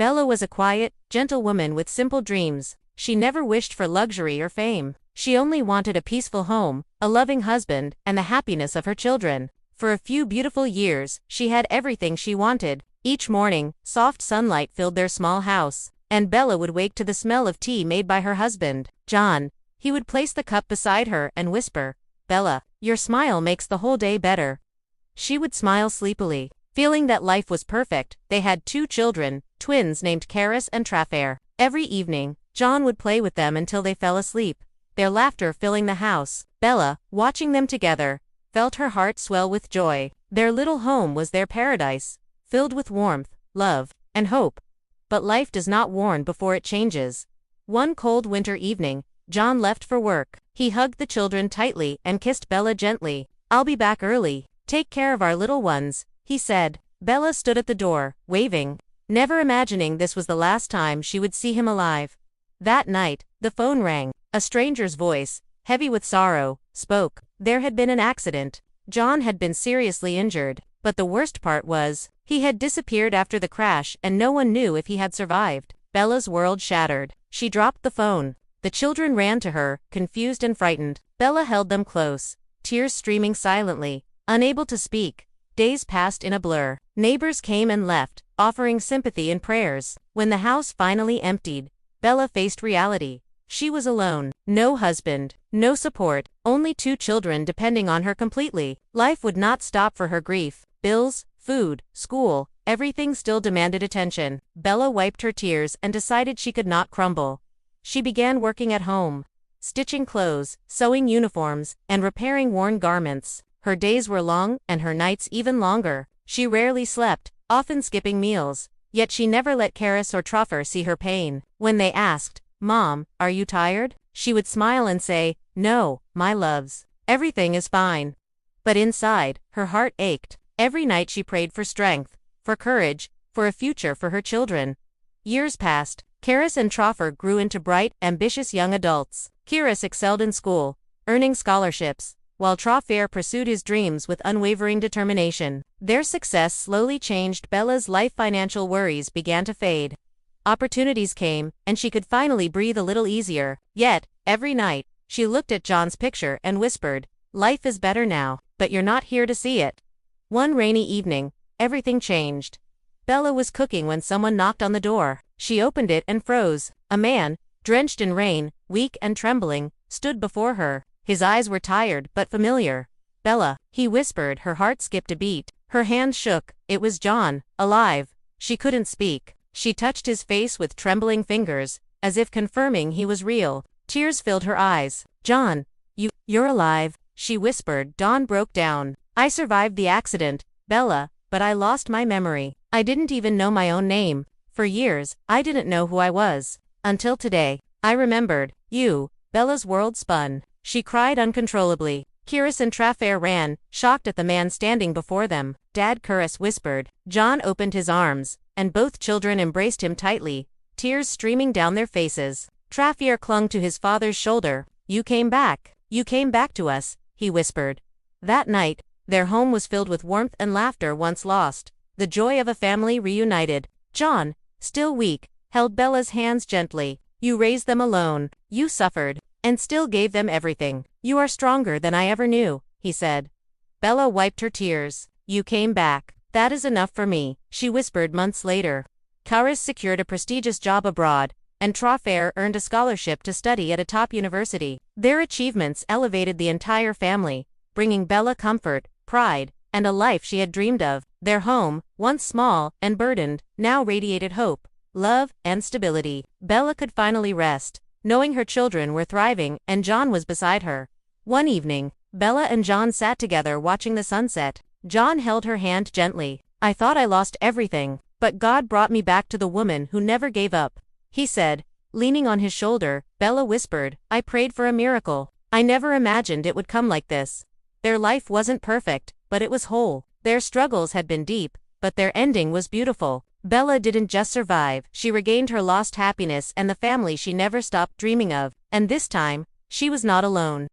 Bella was a quiet, gentle woman with simple dreams. She never wished for luxury or fame. She only wanted a peaceful home, a loving husband, and the happiness of her children. For a few beautiful years, she had everything she wanted. Each morning, soft sunlight filled their small house, and Bella would wake to the smell of tea made by her husband, John. He would place the cup beside her and whisper, "Bella, your smile makes the whole day better." She would smile sleepily, feeling that life was perfect. They had 2 children, twins named Charis and Trofair. Every evening, John would play with them until they fell asleep, their laughter filling the house. Bella, watching them together, felt her heart swell with joy. Their little home was their paradise, filled with warmth, love, and hope. But life does not warn before it changes. One cold winter evening, John left for work. He hugged the children tightly and kissed Bella gently. "I'll be back early. Take care of our little ones," he said. Bella stood at the door, waving, never imagining this was the last time she would see him alive. That night, the phone rang. A stranger's voice, heavy with sorrow, spoke. There had been an accident. John had been seriously injured, but the worst part was, he had disappeared after the crash and no one knew if he had survived. Bella's world shattered. She dropped the phone. The children ran to her, confused and frightened. Bella held them close, tears streaming silently, unable to speak. Days passed in a blur. Neighbors came and left, offering sympathy and prayers. When the house finally emptied, Bella faced reality. She was alone. No husband, no support, only 2 children depending on her completely. Life would not stop for her grief. Bills, food, school, everything still demanded attention. Bella wiped her tears and decided she could not crumble. She began working at home, stitching clothes, sewing uniforms, and repairing worn garments. Her days were long, and her nights even longer. She rarely slept, often skipping meals. Yet she never let Charis or Trofair see her pain. When they asked, "Mom, are you tired?" she would smile and say, "No, my loves. Everything is fine." But inside, her heart ached. Every night she prayed for strength, for courage, for a future for her children. Years passed. Charis and Trofair grew into bright, ambitious young adults. Charis excelled in school, earning scholarships, while Trofair pursued his dreams with unwavering determination. Their success slowly changed Bella's life. Financial worries began to fade. Opportunities came, and she could finally breathe a little easier. Yet, every night, she looked at John's picture and whispered, "Life is better now, but you're not here to see it." One rainy evening, everything changed. Bella was cooking when someone knocked on the door. She opened it and froze. A man, drenched in rain, weak and trembling, stood before her. His eyes were tired but familiar. "Bella," he whispered. Her heart skipped a beat. Her hands shook. It was John, alive. She couldn't speak. She touched his face with trembling fingers, as if confirming he was real. Tears filled her eyes. "John, you're alive," she whispered. Dawn broke down. "I survived the accident, Bella, but I lost my memory. I didn't even know my own name. For years, I didn't know who I was. Until today, I remembered you." Bella's world spun. She cried uncontrollably. Charis and Trofair ran, shocked at the man standing before them. "Dad," Charis whispered. John opened his arms, and both children embraced him tightly, tears streaming down their faces. Trofair clung to his father's shoulder. "You came back. You came back to us," he whispered. That night, their home was filled with warmth and laughter once lost. The joy of a family reunited. John, still weak, held Bella's hands gently. "You raised them alone. You suffered, and still gave them everything. You are stronger than I ever knew," he said. Bella wiped her tears. "You came back. That is enough for me," she whispered months later. Charis secured a prestigious job abroad, and Trofair earned a scholarship to study at a top university. Their achievements elevated the entire family, bringing Bella comfort, pride, and a life she had dreamed of. Their home, once small and burdened, now radiated hope, love, and stability. Bella could finally rest, knowing her children were thriving and John was beside her. One evening, Bella and John sat together watching the sunset. John held her hand gently. "I thought I lost everything, but God brought me back to the woman who never gave up," he said, leaning on his shoulder. Bella whispered, "I prayed for a miracle. I never imagined it would come like this." Their life wasn't perfect, but it was whole. Their struggles had been deep, but their ending was beautiful. Bella didn't just survive, she regained her lost happiness and the family she never stopped dreaming of. And this time, she was not alone.